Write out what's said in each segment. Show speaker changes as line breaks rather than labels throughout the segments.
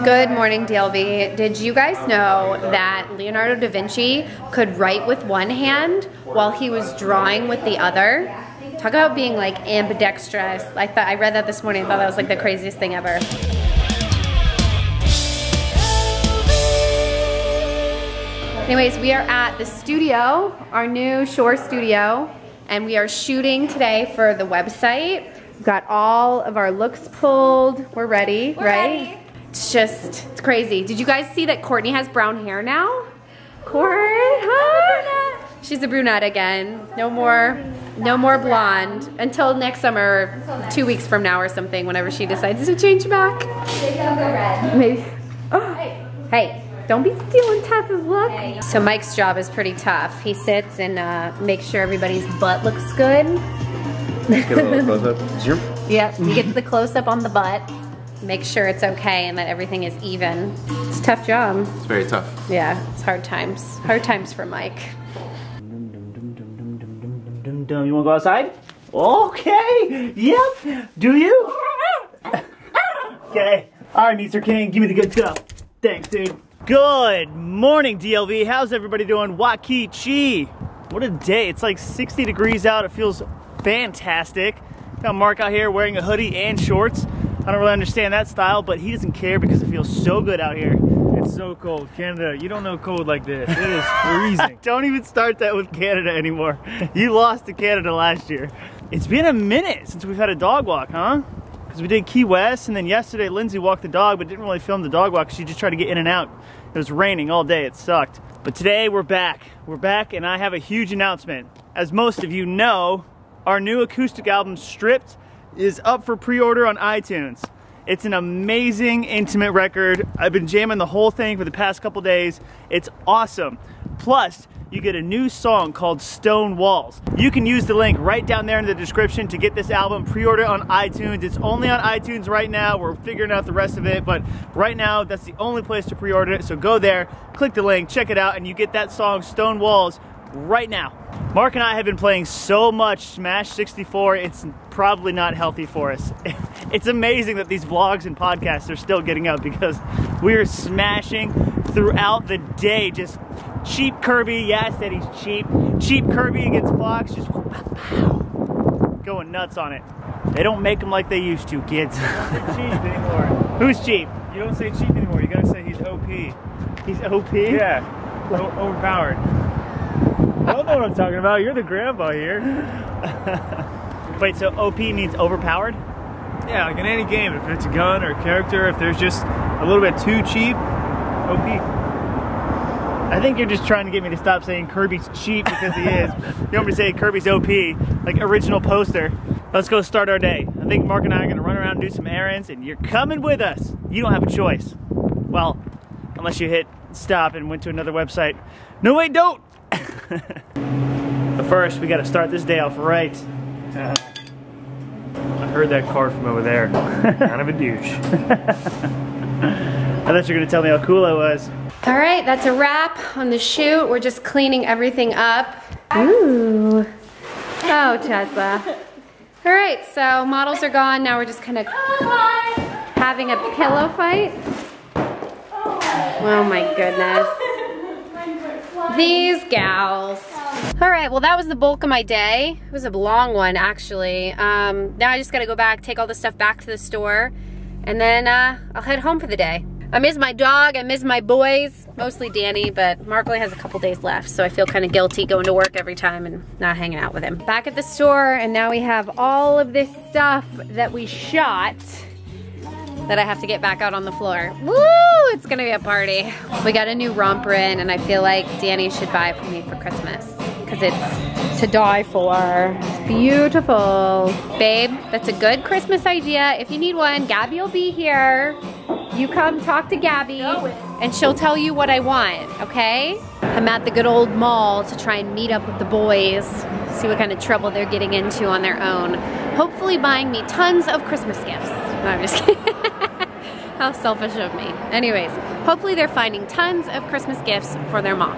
Good morning, DLV. Did you guys know that Leonardo da Vinci could write with one hand while he was drawing with the other? Talk about being like ambidextrous. I read that this morning. I thought that was like the craziest thing ever. Anyways, we are at the studio, our new shore studio, and we are shooting today for the website. We've got all of our looks pulled. We're ready, right? It's crazy. Did you guys see that Courtney has brown hair now? Court, huh? She's a brunette again. No more blonde until next summer, 2 weeks from now or something, whenever she decides to change back.
Maybe I'll go red.
Maybe. Oh. Hey, don't be stealing Tessa's look. Hey. So Mike's job is pretty tough. He sits and makes sure everybody's butt looks good.
Get a little close-up. Zoom.
Yep, you get the close-up on the butt. Make sure it's okay and that everything is even. It's a tough job.
It's very tough.
Yeah, it's hard times. Hard times for Mike.
You wanna go outside? Okay, yep. Do you? Okay. All right, Mr. King, give me the good stuff. Thanks, dude. Good morning, DLV. How's everybody doing? Waikiki. What a day. It's like 60 degrees out. It feels fantastic. Got Mark out here wearing a hoodie and shorts. I don't really understand that style, but he doesn't care because it feels so good out here.
It's so cold. Canada, you don't know cold like this. It is freezing.
Don't even start that with Canada anymore. You lost to Canada last year. It's been a minute since we've had a dog walk, huh? Because we did Key West, and then yesterday Lindsay walked the dog, but didn't really film the dog walk because she just tried to get in and out. It was raining all day. It sucked. But today we're back. We're back, and I have a huge announcement. As most of you know, our new acoustic album, Stripped, is up for pre-order on iTunes. It's an amazing, intimate record. I've been jamming the whole thing for the past couple days. It's awesome. Plus, you get a new song called Stone Walls. You can use the link right down there in the description to get this album pre-order on iTunes. It's only on iTunes right now. We're figuring out the rest of it, but right now, that's the only place to pre-order it. So go there, click the link, check it out, and you get that song, Stone Walls, right now. Mark and I have been playing so much Smash 64, it's probably not healthy for us. It's amazing that these vlogs and podcasts are still getting up because we are smashing throughout the day. Just cheap Kirby, yeah, I said he's cheap. Cheap Kirby against Fox, just going nuts on it. They don't make them like they used to, kids.
You don't say cheap anymore.
Who's cheap?
You don't say cheap anymore. You gotta say he's OP.
He's OP?
Yeah, overpowered. I don't know what I'm talking about. You're the grandpa here.
Wait, so OP means overpowered?
Yeah, like in any game, if it's a gun or a character, if there's just a little bit too cheap, OP.
I think you're just trying to get me to stop saying Kirby's cheap because he is. You want me to say Kirby's OP, like original poster. Let's go start our day. I think Mark and I are gonna run around and do some errands, and you're coming with us. You don't have a choice. Well, unless you hit stop and went to another website. No, wait, don't! But first, we gotta start this day off right.
I heard that car from over there. Kind of a douche.
I thought you were gonna tell me how cool I was.
All right, that's a wrap on the shoot. We're just cleaning everything up. Ooh. Oh, Tessa. All right, so models are gone. Now we're just kind of having a pillow fight. Oh my goodness. These gals. All right, well that was the bulk of my day. It was a long one actually. Now I just gotta go back, take all the stuff back to the store, and then I'll head home for the day. I miss my dog, I miss my boys, mostly Danny, but Mark only has a couple days left, so I feel kind of guilty going to work every time and not hanging out with him. Back at the store, and now we have all of this stuff that we shot that I have to get back out on the floor. Woo! It's gonna be a party. We got a new romper in, and I feel like Danny should buy it for me for Christmas because it's to die for. It's beautiful. Babe, that's a good Christmas idea. If you need one, Gabby will be here. You come talk to Gabby, and she'll tell you what I want, okay? I'm at the good old mall to try and meet up with the boys, see what kind of trouble they're getting into on their own. Hopefully buying me tons of Christmas gifts. No, I'm just kidding. How selfish of me. Anyways, hopefully they're finding tons of Christmas gifts for their mom.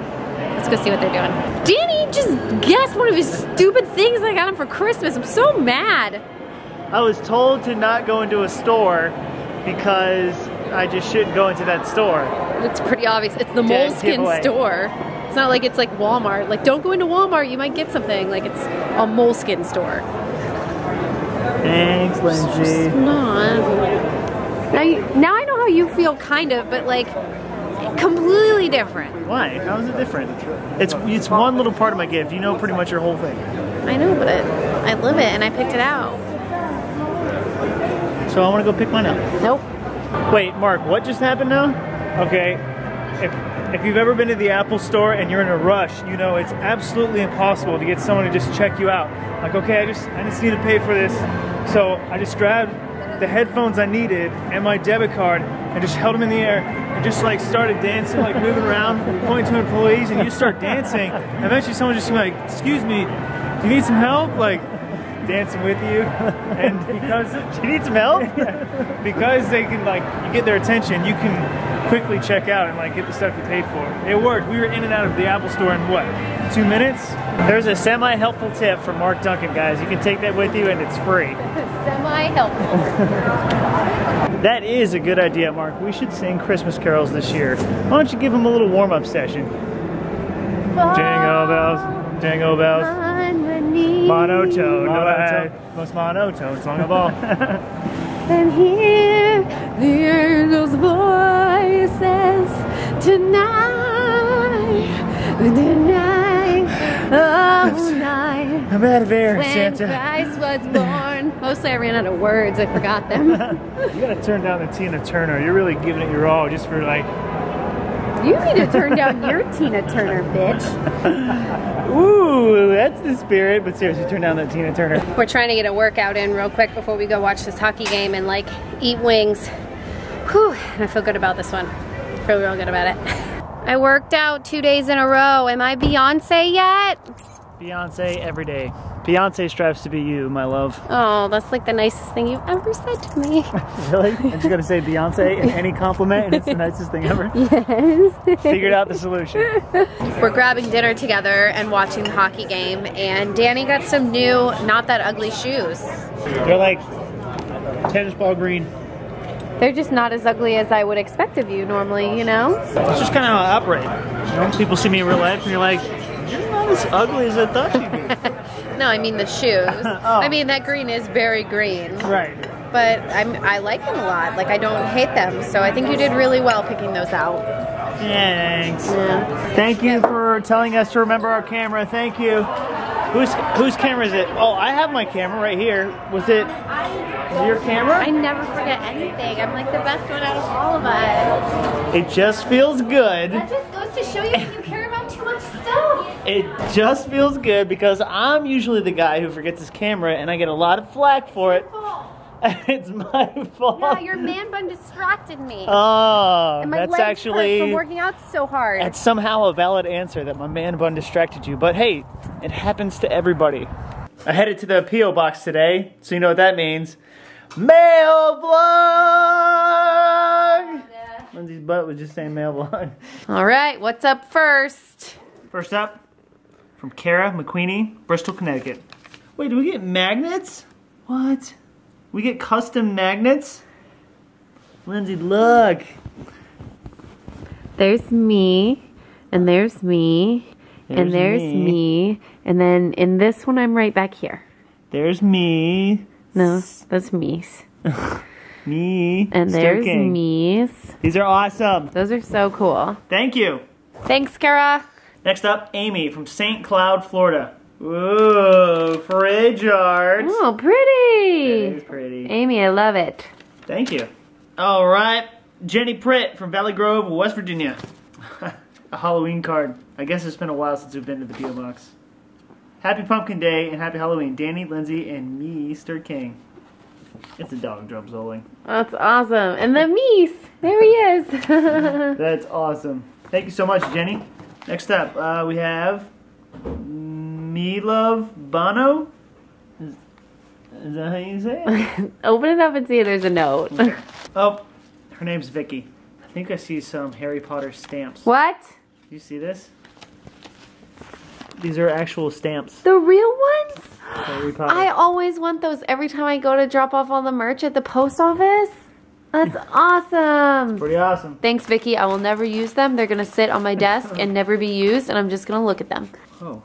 Let's go see what they're doing. Danny just guessed one of his stupid things I got him for Christmas. I'm so mad.
I was told to not go into a store because I just shouldn't go into that store.
It's pretty obvious. It's the
Dead
Moleskine
giveaway.
store. It's not like it's like Walmart. Like, don't go into Walmart, you might get something. Like, it's a Moleskine store.
Thanks, Lindsay.
It's not. Now I know how you feel, kind of, but like, completely different.
Why? How is it different? It's one little part of my gift. You know pretty much your whole thing.
I know, but I live it and I picked it out.
So I want to go pick mine up.
Nope.
Wait, Mark, what just happened now? Okay, if you've ever been to the Apple store and you're in a rush, you know it's absolutely impossible to get someone to just check you out. Like, okay, I just need to pay for this. So I just grabbed the headphones I needed and my debit card and just held them in the air and just like started dancing, like moving around, pointing to employees, and you just start dancing. And eventually someone just like, excuse me, do you need some help? Like, dancing with you. And because Do you need some help? because they can, like, you get their attention, you can quickly check out and like get the stuff you paid for. It worked. We were in and out of the Apple store in what, 2 minutes? There's a semi-helpful tip from Mark Duncan, guys. You can take that with you and it's free.
Semi-helpful.
That is a good idea, Mark. We should sing Christmas carols this year. Why don't you give them a little warm-up session? Jingle bells, jingle bells. Monotone, most monotone song of all.
And hear the angels' voices tonight, oh night.
I'm out of air,
When
Santa.
Christ was born. Mostly I ran out of words, I forgot them.
You gotta turn down the Tina Turner. You're really giving it your all just for like...
You need to turn down your Tina Turner, bitch.
Ooh, that's the spirit. But seriously, turn down that Tina Turner.
We're trying to get a workout in real quick before we go watch this hockey game and like eat wings. Whew, and I feel good about this one. I feel real good about it. I worked out 2 days in a row. Am I Beyonce yet?
Beyonce every day. Beyonce strives to be you, my love.
Oh, that's like the nicest thing you've ever said to me.
Really? I'm just gonna say Beyonce in any compliment and it's the nicest thing ever?
Yes.
Figured out the solution.
We're grabbing dinner together and watching the hockey game, and Danny got some new, not that ugly shoes.
They're like tennis ball green.
They're just not as ugly as I would expect of you normally, you know?
It's just kind of how I operate. You know, people see me in real life and you're like, you're not as ugly as I thought you'd be.
No, I mean the shoes.
Oh.
I mean, that green is very green.
Right.
But I like them a lot. Like, I don't hate them. So I think you did really well picking those out.
Thanks.
Yeah.
Thank you for telling us to remember our camera. Thank you. Whose camera is it? Oh, I have my camera right here. Was it your camera?
I never forget anything. I'm like the best one out of all of us.
It just feels good.
That just goes to show you that you care about too much stuff.
It just feels good because I'm usually the guy who forgets his camera and I get a lot of flack for it. It's my fault.
Yeah, your man bun distracted me.
Oh,
and my
that's
legs
actually...
hurt from working out so hard.
That's somehow a valid answer that my man bun distracted you. But hey, it happens to everybody. I headed to the P.O. box today, so you know what that means. Mail vlog!
Yeah.
Lindsay's butt was just saying mail vlog.
All right, what's up first?
First up, from Kara McQueenie, Bristol, Connecticut. Wait, do we get magnets? What? We get custom magnets? Lindsay, look.
There's me, and there's me, and there's me, and then in this one I'm right back here.
There's me.
No, that's me's.
Me.
And there's me's.
These are awesome.
Those are so cool.
Thank you.
Thanks, Kara.
Next up, Amy from St. Cloud, Florida. Ooh, fridge art.
Oh, pretty.
It is pretty.
Amy, I love it.
Thank you. All right, Jenny Pritt from Valley Grove, West Virginia. A Halloween card. I guess it's been a while since we've been to the P.O. box. Happy Pumpkin Day and Happy Halloween, Danny, Lindsay, and me, Stir King. It's a dog drum soloing.
That's awesome. And the me's. There he is.
That's awesome. Thank you so much, Jenny. Next up, we have Me Love Bono. Is that how you say it?
Open it up and see if there's a note.
Okay. Oh, her name's Vicky. I think I see some Harry Potter stamps.
What?
Do you see this? These are actual stamps.
The real ones?
Harry Potter.
I always want those every time I go to drop off all the merch at the post office. That's awesome.
Pretty awesome.
Thanks, Vicky. I will never use them. They're gonna sit on my desk and never be used, and I'm just gonna look at them.
Oh,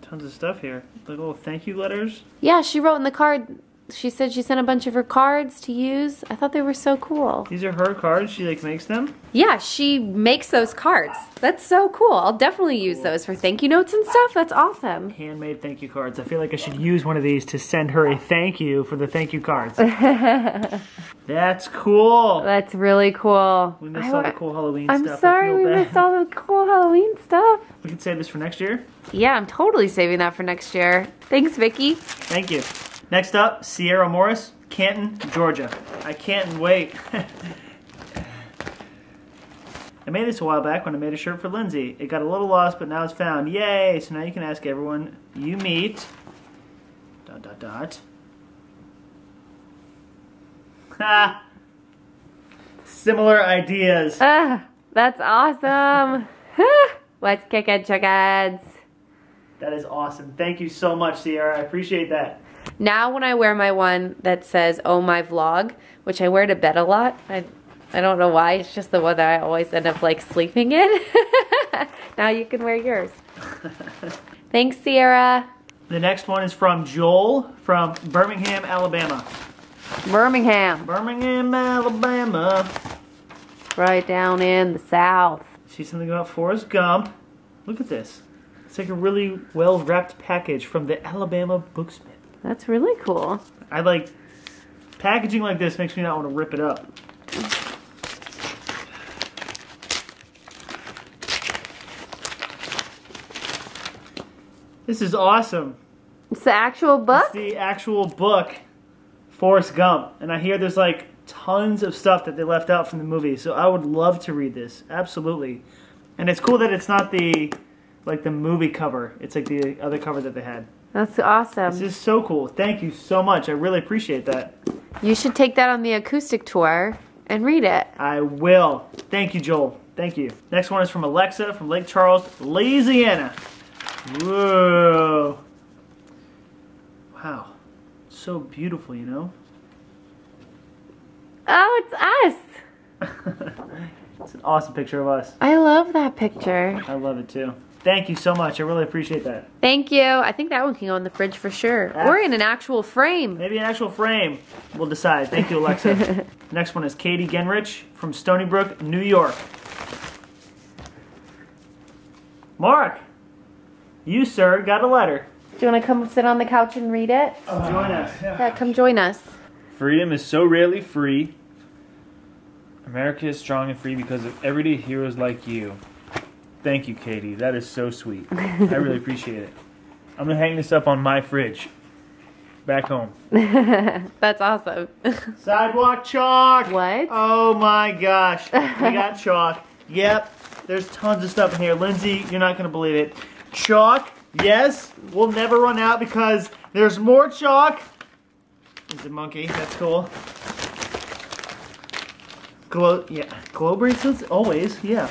tons of stuff here. Like little thank you letters.
Yeah, she wrote in the card. She said she sent a bunch of her cards to use. I thought they were so cool.
These are her cards. She like makes them.
Yeah, she makes those cards. That's so cool. I'll definitely use those for thank you notes and stuff. That's awesome.
Handmade thank you cards. I feel like I should use one of these to send her a thank you for the thank you cards. That's cool.
That's really cool.
We missed all the cool Halloween stuff.
I'm sorry we missed all the cool Halloween stuff.
We can save this for next year.
Yeah, I'm totally saving that for next year. Thanks, Vicky.
Thank you. Next up, Sierra Morris, Canton, Georgia. I can't wait. I made this a while back when I made a shirt for Lindsay. It got a little lost, but now it's found. Yay! So now you can ask everyone you meet. ... Ha! Similar ideas.
That's awesome. Let's kick it, chickens.
That is awesome. Thank you so much, Sierra. I appreciate that.
Now when I wear my one that says, oh my vlog, which I wear to bed a lot, I don't know why, it's just the one that I always end up like sleeping in. Now you can wear yours. Thanks, Sierra.
The next one is from Joel from Birmingham, Alabama.
Birmingham.
Birmingham, Alabama.
Right down in the south.
See something about Forrest Gump. Look at this. It's like a really well-wrapped package from the Alabama Booksmith.
That's really cool.
I like packaging like this makes me not want to rip it up. This is awesome.
It's the actual book?
It's the actual book, Forrest Gump. And I hear there's like tons of stuff that they left out from the movie. So I would love to read this. Absolutely. And it's cool that it's not the movie cover. It's like the other cover that they had.
That's awesome.
This is so cool. Thank you so much. I really appreciate that.
You should take that on the acoustic tour and read it.
I will. Thank you, Joel. Thank you. Next one is from Alexa from Lake Charles, Louisiana. Whoa. Wow. So beautiful, you know?
Oh, it's us.
It's an awesome picture of us.
I love that picture.
I love it too. Thank you so much. I really appreciate that.
Thank you. I think that one can go in the fridge for sure. Or in an actual frame.
Maybe an actual frame. We'll decide. Thank you, Alexa. Next one is Katie Genrich from Stony Brook, New York. Mark, you, sir, got a letter.
Do you want to come sit on the couch and read it?
Join us.
Yeah, come join us.
Freedom is so rarely free. America is strong and free because of everyday heroes like you. Thank you, Katie. That is so sweet. I really appreciate it. I'm going to hang this up on my fridge. Back home.
That's awesome.
Sidewalk chalk.
What?
Oh my gosh. We got chalk. Yep. There's tons of stuff in here. Lindsay, you're not going to believe it. Chalk. Yes. We'll never run out because there's more chalk. There's a monkey. That's cool. Glow bracelets. Always. Yeah.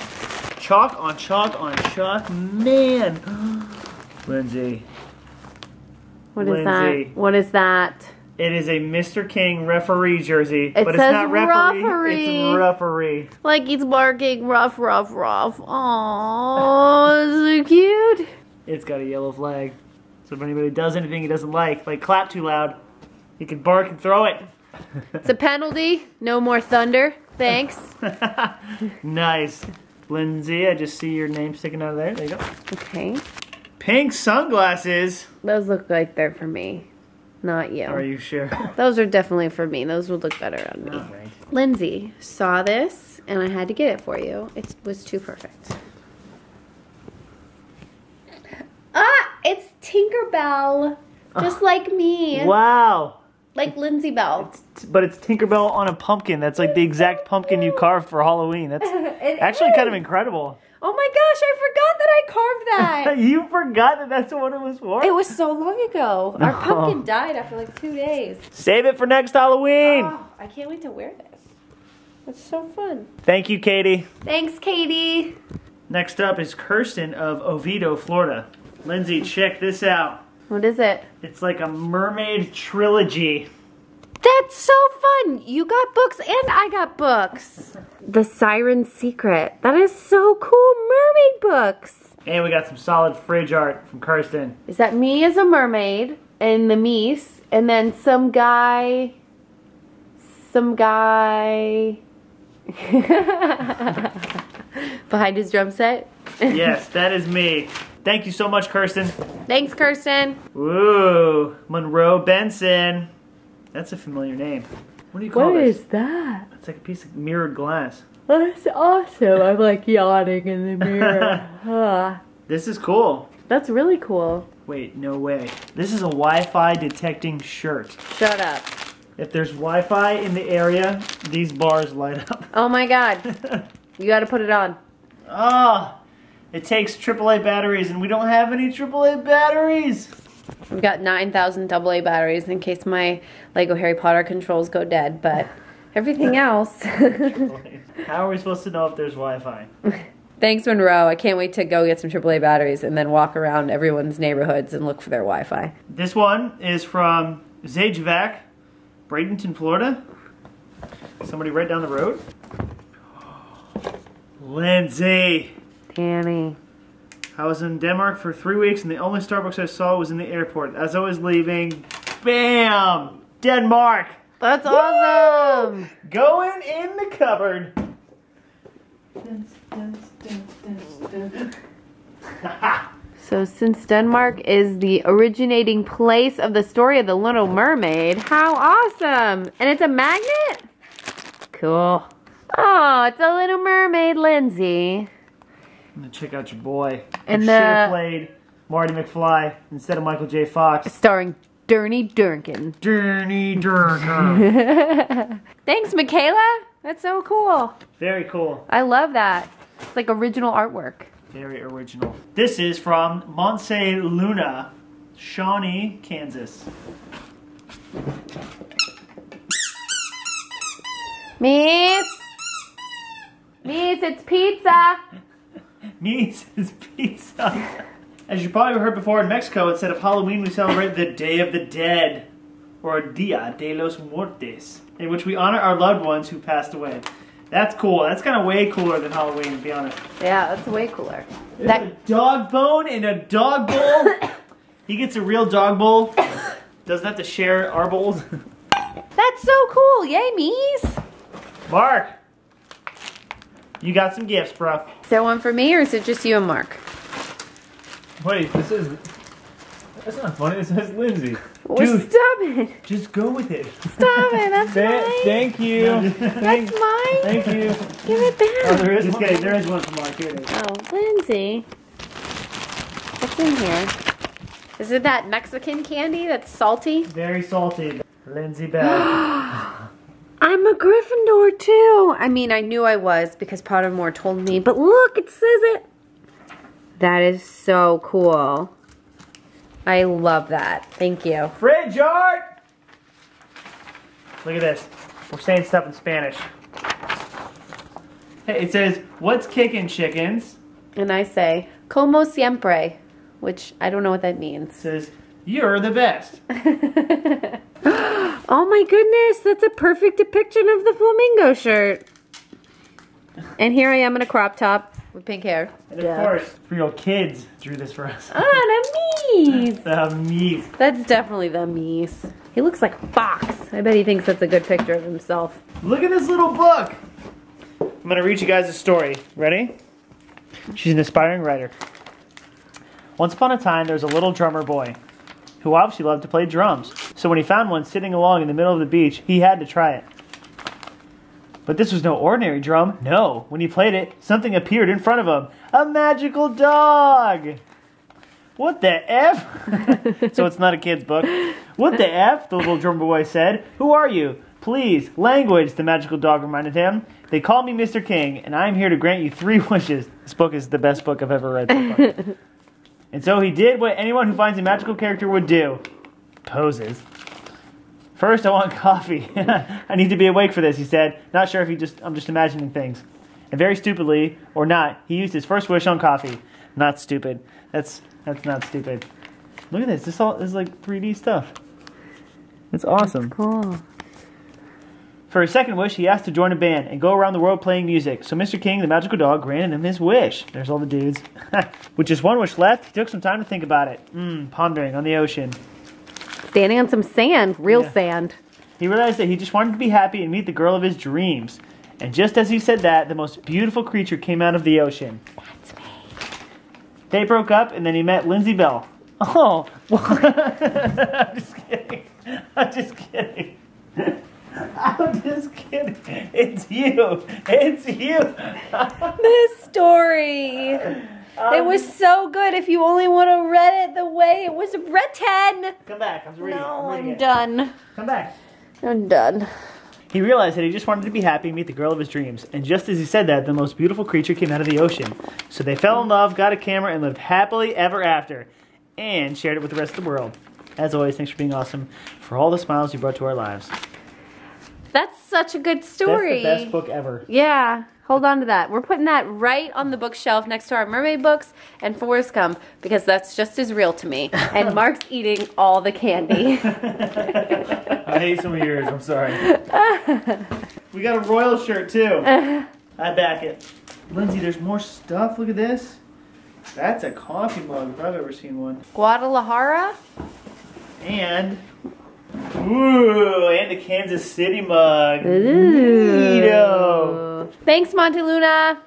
Chalk on chalk on chalk. Man. Lindsay.
What is that? What is that?
It is a Mr. King referee jersey.
It
but
says
it's not referee.
referee.
It's referee.
Like he's barking rough, rough, rough. Aww, so cute.
It's got a yellow flag. So if anybody does anything he doesn't like clap too loud, he can bark and throw it.
It's a penalty. No more thunder. Thanks.
Nice. Lindsay, I just see your name sticking out of there. There you go.
Okay.
Pink sunglasses.
Those look like they're for me, not you.
Are you sure?
Those are definitely for me. Those would look better on me.
All right.
Lindsay saw this, and I had to get it for you. It was too perfect. Ah, it's Tinkerbell. Just like me.
Wow.
Like Lindsay Bell.
But it's Tinkerbell on a pumpkin. That's like the exact pumpkin you carved for Halloween. That's actually kind of incredible.
Oh my gosh, I forgot that I carved that.
You forgot that that's what it was for?
It was so long ago. Our pumpkin died after like 2 days.
Save it for next Halloween.
Oh, I can't wait to wear this. It's so fun.
Thank you, Katie.
Thanks, Katie.
Next up is Kirsten of Oviedo, Florida. Lindsay, check this out.
What is it?
It's like a mermaid trilogy.
That's so fun. You got books and I got books. The Siren's Secret. That is so cool. Mermaid books.
And we got some solid fridge art from Kirsten.
Is that me as a mermaid and the Mies, and then some guy behind his drum set?
Yes, that is me. Thank you so much, Kirsten.
Thanks, Kirsten.
Ooh, Monroe Benson. That's a familiar name. What do you call this?
What is that?
It's like a piece of mirrored glass.
That's awesome. I'm like yawning in the mirror.
This is cool.
That's really cool.
Wait, no way. This is a Wi-Fi detecting shirt.
Shut up.
If there's Wi-Fi in the area, these bars light up.
Oh my god. You gotta put it on.
Ah, it takes AAA batteries and we don't have any AAA batteries.
We've got 9,000 AA batteries in case my Lego Harry Potter controls go dead, but everything else.
How are we supposed to know if there's Wi-Fi?
Thanks, Monroe. I can't wait to go get some AAA batteries and then walk around everyone's neighborhoods and look for their Wi-Fi.
This one is from Zajvac, Bradenton, Florida. Somebody right down the road. Lindsay.
Danny.
I was in Denmark for 3 weeks and the only Starbucks I saw was in the airport. As I was leaving, bam! Denmark!
That's awesome!
Going in the cupboard.
So since Denmark is the originating place of the story of the Little Mermaid, how awesome! And it's a magnet? Cool. Oh, it's a Little Mermaid, Lindsay.
I'm gonna check out your boy.
And
who should have played Marty McFly instead of Michael J. Fox.
Starring Duncan.
Duncan.
Thanks, Michaela. That's so cool.
Very cool.
I love that. It's like original artwork.
Very original. This is from Montse Luna, Shawnee, Kansas.
Mies, it's pizza.
Mies is pizza. As you probably heard before, in Mexico, instead of Halloween, we celebrate the Day of the Dead, or Dia de los Muertos, in which we honor our loved ones who passed away. That's cool. That's kind of way cooler than Halloween, to be honest.
Yeah, that's way cooler.
There's a dog bone in a dog bowl. He gets a real dog bowl. Doesn't have to share our bowls.
That's so cool. Yay, Mies.
Mark, you got some gifts, bro.
Is there one for me, or is it just you and Mark?
Wait, that's not funny. It says Lindsay.
Well,
Dude.
stop it.
Just go with it.
Stop it. That's mine.
Thank you.
That's mine.
Thank you.
Give it back.
Oh, there is one. There is one from Mark. Here it is.
Oh, Lindsay. What's in here? Is it that Mexican candy that's salty?
Very salty. Lindsay Bell.
I'm a Gryffindor too. I mean, I knew I was because Pottermore told me, but look, it says it. That is so cool. I love that. Thank you.
Fridge art! Look at this. We're saying stuff in Spanish. Hey, it says, what's kicking, chickens?
And I say, como siempre, which I don't know what that means.
It says, you're the best.
Oh my goodness, that's a perfect depiction of the flamingo shirt. And here I am in a crop top with pink hair.
And of course, real kids drew this for us.
Ah, the Mies.
The Mies.
That's definitely the Mies. He looks like a fox. I bet he thinks that's a good picture of himself.
Look at this little book. I'm going to read you guys a story. Ready? She's an aspiring writer. Once upon a time, there was a little drummer boy who obviously loved to play drums. So when he found one sitting along in the middle of the beach, he had to try it. But this was no ordinary drum. No, when he played it, something appeared in front of him. A magical dog! What the F? So it's not a kid's book. What the F? The little drummer boy said. Who are you? Please, language, the magical dog reminded him. They call me Mr. King, and I am here to grant you 3 wishes. This book is the best book I've ever read so far. And so he did what anyone who finds a magical character would do. Poses. First, I want coffee. I need to be awake for this, he said. Not sure if I'm just imagining things. And very stupidly, or not, he used his first wish on coffee. Not stupid. That's not stupid. Look at this. This is like 3D stuff. It's awesome.
Cool.
For his second wish, he asked to join a band and go around the world playing music. So Mr. King, the magical dog, granted him his wish. There's all the dudes. With just one wish left, he took some time to think about it. Pondering on the ocean.
Standing on some sand, real sand.
He realized that he just wanted to be happy and meet the girl of his dreams. And just as he said that, the most beautiful creature came out of the ocean.
That's me.
They broke up, and then he met Lindsay Bell. Oh, I'm just kidding. I'm just kidding. I'm just kidding. It's you. It's you.
This story. It was so good. If you only would have read it the way it was written.
Come back. I'm reading.
No,
I'm reading
I'm
it.
done.
Come back.
I'm done.
He realized that he just wanted to be happy and meet the girl of his dreams. And just as he said that, the most beautiful creature came out of the ocean. So they fell in love, got a camera, and lived happily ever after. And shared it with the rest of the world. As always, thanks for being awesome. For all the smiles you brought to our lives.
That's such a good story.
That's the best book ever.
Yeah. Hold on to that. We're putting that right on the bookshelf next to our mermaid books and Forrest Gump because that's just as real to me. And Mark's eating all the candy.
I hate some of yours. I'm sorry.
We got a royal shirt too. I back it. Lindsay, there's more stuff. Look at this. That's a coffee mug if I've ever seen one.
Guadalajara?
And and the Kansas City mug.
Ooh.
Neato.
Thanks, Monteluna.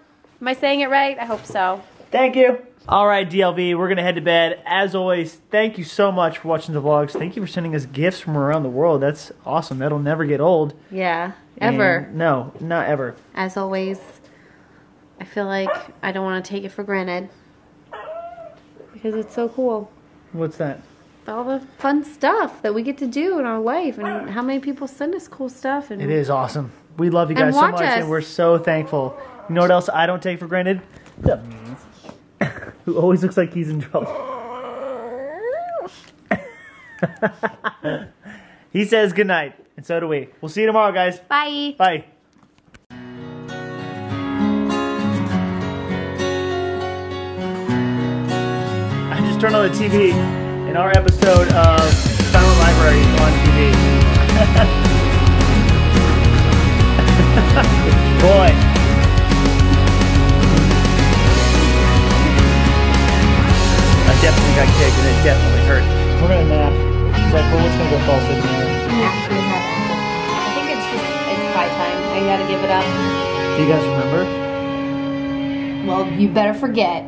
Am I saying it right? I hope so.
Thank you. All right, DLV, we're going to head to bed. As always, thank you so much for watching the vlogs. Thank you for sending us gifts from around the world. That's awesome. That'll never get old.
Yeah, ever.
And no, not ever.
As always, I feel like I don't want to take it for granted. Because it's so cool.
What's that?
All the fun stuff that we get to do in our life and how many people send us cool stuff. And
It is awesome. We love you guys so
watch
much,
us.
and we're so thankful. You know what else I don't take for granted? The who always looks like he's in trouble. He says good night, and so do we. We'll see you tomorrow, guys.
Bye.
Bye. I just turned on the TV, and our episode of Silent Library is on TV. Boy. I definitely got kicked, and it definitely hurt. We're gonna nap. Is that cool? We're just gonna go fall asleep now.
Actually, I think it's pie time. I gotta give it up.
Do you guys remember?
Well, you better forget.